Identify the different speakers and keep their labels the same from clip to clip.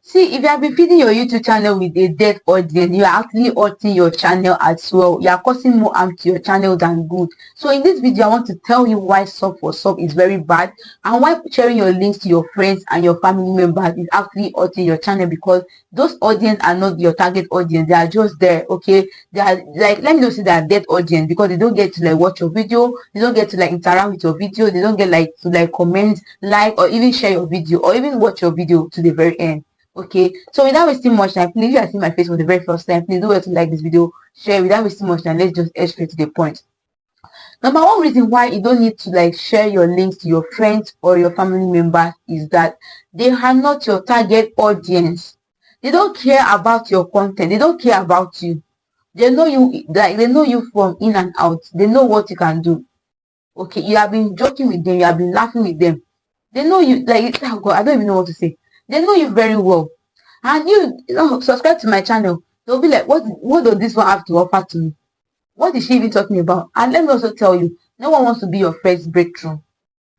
Speaker 1: See, if you have been feeding your YouTube channel with a dead audience, you are actually hurting your channel as well. You are causing more harm to your channel than good. So in this video, I want to tell you why sub for sub is very bad and why sharing your links to your friends and your family members is actually hurting your channel, because those audience are not your target audience. They are just there, okay? They are like, let me not say they are dead audience, because they don't get to like watch your video, they don't get to like interact with your video, they don't get like to like comment, like, or even share your video, or even watch your video to the very end. Okay, so without wasting much time, please, if you are seeing my face for the very first time, please do well to like this video, share. Without wasting much time, let's just head straight to the point. Number one reason why you don't need to like share your links to your friends or your family members is that they are not your target audience. They don't care about your content, they don't care about you. They know you, like they know you from in and out, they know what you can do. Okay, you have been joking with them, you have been laughing with them. They know you, like, oh God, I don't even know what to say. They know you very well. And you know, subscribe to my channel, they'll be like, what does this one have to offer to me? What is she even talking about? And let me also tell you, no one wants to be your first breakthrough.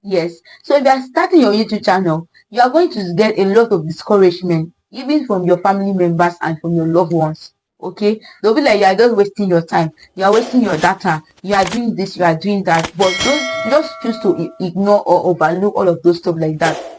Speaker 1: Yes. So if you are starting your YouTube channel, you are going to get a lot of discouragement, even from your family members and from your loved ones. Okay, they'll be like, you are just wasting your time, you are wasting your data, you are doing this, you are doing that, but don't just choose to ignore or overlook all of those stuff like that.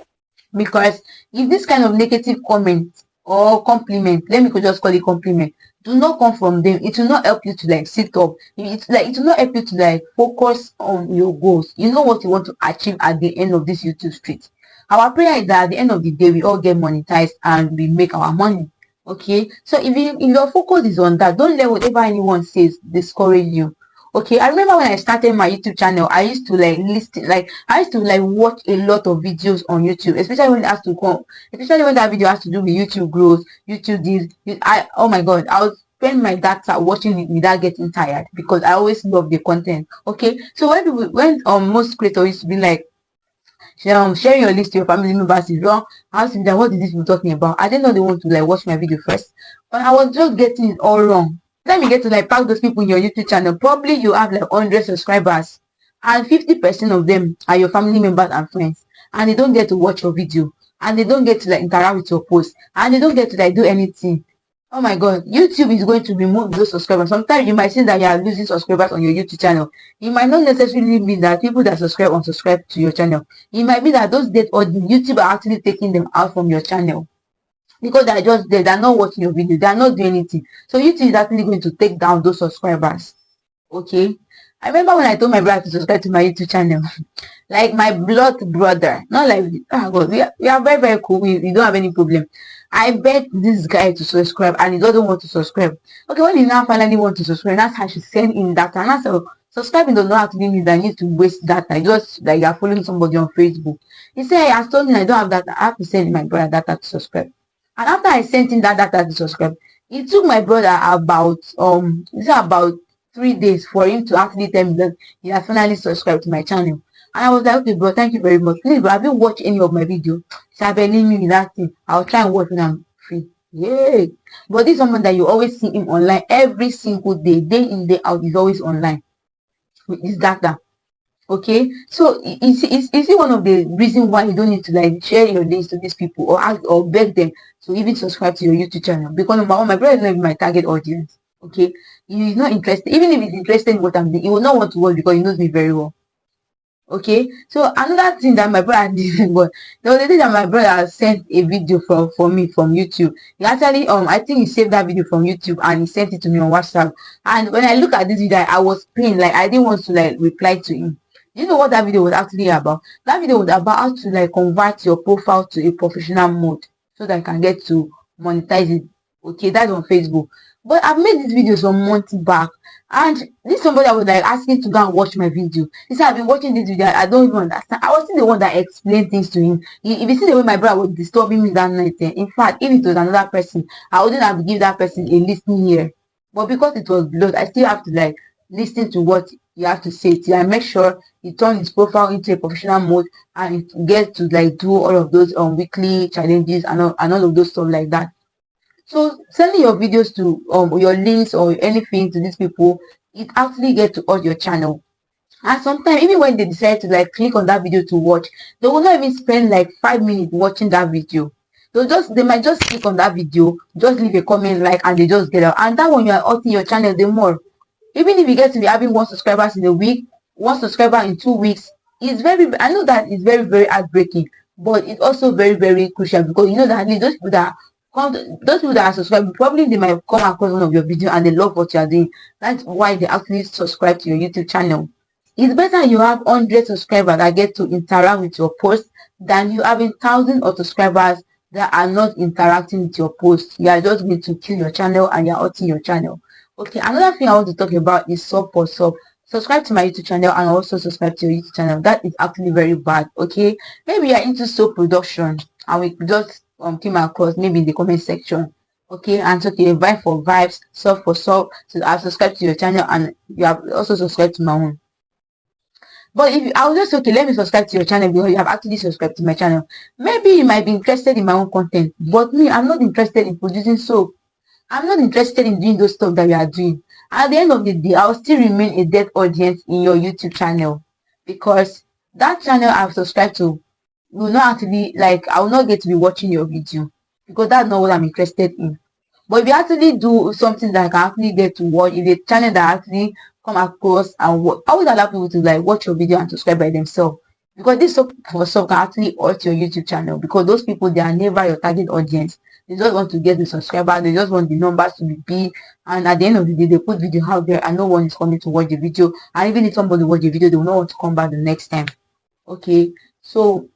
Speaker 1: Because if this kind of negative comment or compliment, let me just call it compliment, do not come from them, it will not help you to like sit up. It's like it will not help you to like focus on your goals. You know what you want to achieve at the end of this YouTube street. Our prayer is that at the end of the day we all get monetized and we make our money. Okay, so if your focus is on that, don't let whatever anyone says discourage you. Okay, I remember when I started my YouTube channel, I used to like listen, like I used to like watch a lot of videos on YouTube, especially when it has to come, especially when that video has to do with YouTube growth, YouTube this. Oh my God, I would spend my data watching it without getting tired, because I always love the content. Okay, so when most creators used to be like, sharing your list to your family members is wrong, I asked them, what is this you're talking about? I didn't know they want to like watch my video first, but I was just getting it all wrong. Let me get to like pack those people in your YouTube channel. Probably you have like 100 subscribers and 50% of them are your family members and friends, and they don't get to watch your video, and they don't get to like interact with your post, and they don't get to like do anything. Oh my God, YouTube is going to remove those subscribers. Sometimes you might think that you are losing subscribers on your YouTube channel. It might not necessarily mean that people that subscribe unsubscribe to your channel. It might be that those dead audience, YouTube are actually taking them out from your channel, because they're just there, they're not watching your video, they're not doing anything. So YouTube is actually going to take down those subscribers. Okay, I remember when I told my brother to subscribe to my YouTube channel, like my blood brother, not like, oh God, we are very, very cool, we don't have any problem. I begged this guy to subscribe and he doesn't want to subscribe. Okay, when he now finally want to subscribe, that's how she send in data. And that's how subscribing does not actually mean that you need to waste data, just like you're following somebody on Facebook. He said, I told him I don't have data, I have to send my brother data to subscribe. And after I sent him that data to subscribe, it took my brother about 3 days for him to actually tell me that he has finally subscribed to my channel. And I was like, okay, bro, thank you very much. Please, bro, have you watched any of my videos? Leave me with that thing. I'll try and watch when I'm free. Yay! But this is someone that you always see him online every single day, day in, day out. He's always online with his data. Okay, so is it one of the reasons why you don't need to like share your links to these people or ask or beg them to even subscribe to your YouTube channel? Because number one, my brother is not even my target audience. Okay, he is not interested. Even if he's interested in what I'm doing, he will not want to watch because he knows me very well. Okay, so another thing that my brother did, but there was a day that my brother sent a video for me from YouTube. He actually I think he saved that video from YouTube and he sent it to me on WhatsApp. And when I look at this video, I was pained, like I didn't want to like reply to him. You know what that video was actually about? That video was about how to like convert your profile to a professional mode so that I can get to monetize it. Okay, that's on Facebook. But I've made this video some months back, and this somebody I was like asking to go and watch my video. He said, I've been watching this video, I don't even understand. I was still the one that explained things to him. If you see the way my brother was disturbing me that night, in fact, if it was another person, I wouldn't have given that person a listening ear. But because it was blood, I still have to like listen to what you have to say till I make sure he turn his profile into a professional mode and it get to like do all of those weekly challenges and all of those stuff like that. So sending your videos to your links or anything to these people, it actually get to all your channel. And sometimes even when they decide to like click on that video to watch, they will not even spend like 5 minutes watching that video. They might just click on that video, just leave a comment, like, and they just get out. And that one, you are hurting your channel the more. Even if you get to be having 1 subscribers in a week, 1 subscriber in 2 weeks, it's very, I know that it's very, very heartbreaking, but it's also very, very crucial, because you know that at least those people that are subscribed, probably they might come across one of your videos and they love what you are doing. That's why they actually subscribe to your YouTube channel. It's better you have 100 subscribers that get to interact with your post than you having thousands of subscribers that are not interacting with your post. You are just going to kill your channel and you're hurting your channel. Okay, another thing I want to talk about is sub for sub. Subscribe to my YouTube channel and also subscribe to your YouTube channel. That is actually very bad. Okay, maybe you're into soap production and we just came across maybe in the comment section. Okay, and so okay, vibe for vibes, sub for sub. So I've subscribed to your channel and you have also subscribed to my own. But if I will just say, okay, let me subscribe to your channel because you have actually subscribed to my channel. Maybe you might be interested in my own content, but me, I'm not interested in producing soap. I'm not interested in doing those stuff that you are doing. At the end of the day, I'll still remain a dead audience in your YouTube channel, because that channel I've subscribed to will not actually, like, I will not get to be watching your video, because that's not what I'm interested in. But if you actually do something that I can actually get to watch, if a channel that actually come across and watch, I always allow people to like watch your video and subscribe by themselves. Because this stuff for some can actually hurt your YouTube channel, because those people, they are never your target audience. They just want to get the subscriber, they just want the numbers to be big, and at the end of the day they put video out there and no one is coming to watch the video. And even if somebody watch the video, they will not want to come back the next time. Okay, so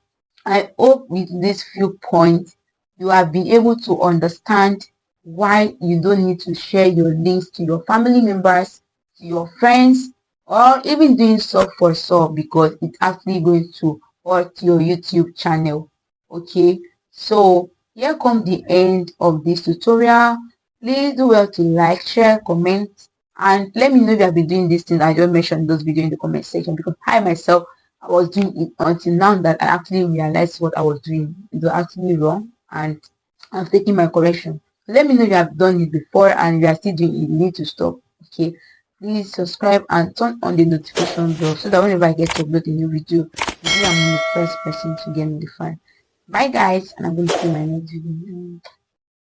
Speaker 1: I hope with these few points you have been able to understand why you don't need to share your links to your family members, to your friends, or even doing sub for sub, because it's actually going to hurt your YouTube channel. Okay, so here comes the end of this tutorial. Please do well to like, share, comment, and let me know if you have been doing these things I just mentioned in those videos in the comment section, because I myself, I was doing it until now that I actually realized what I was doing. It was actually wrong, and I'm taking my correction. So let me know if you have done it before and you are still doing it, you need to stop. Okay, please subscribe and turn on the notification bell so that whenever I get to upload a new video, you I'm the first person to get notified. Bye guys, and I'm going to see my next video.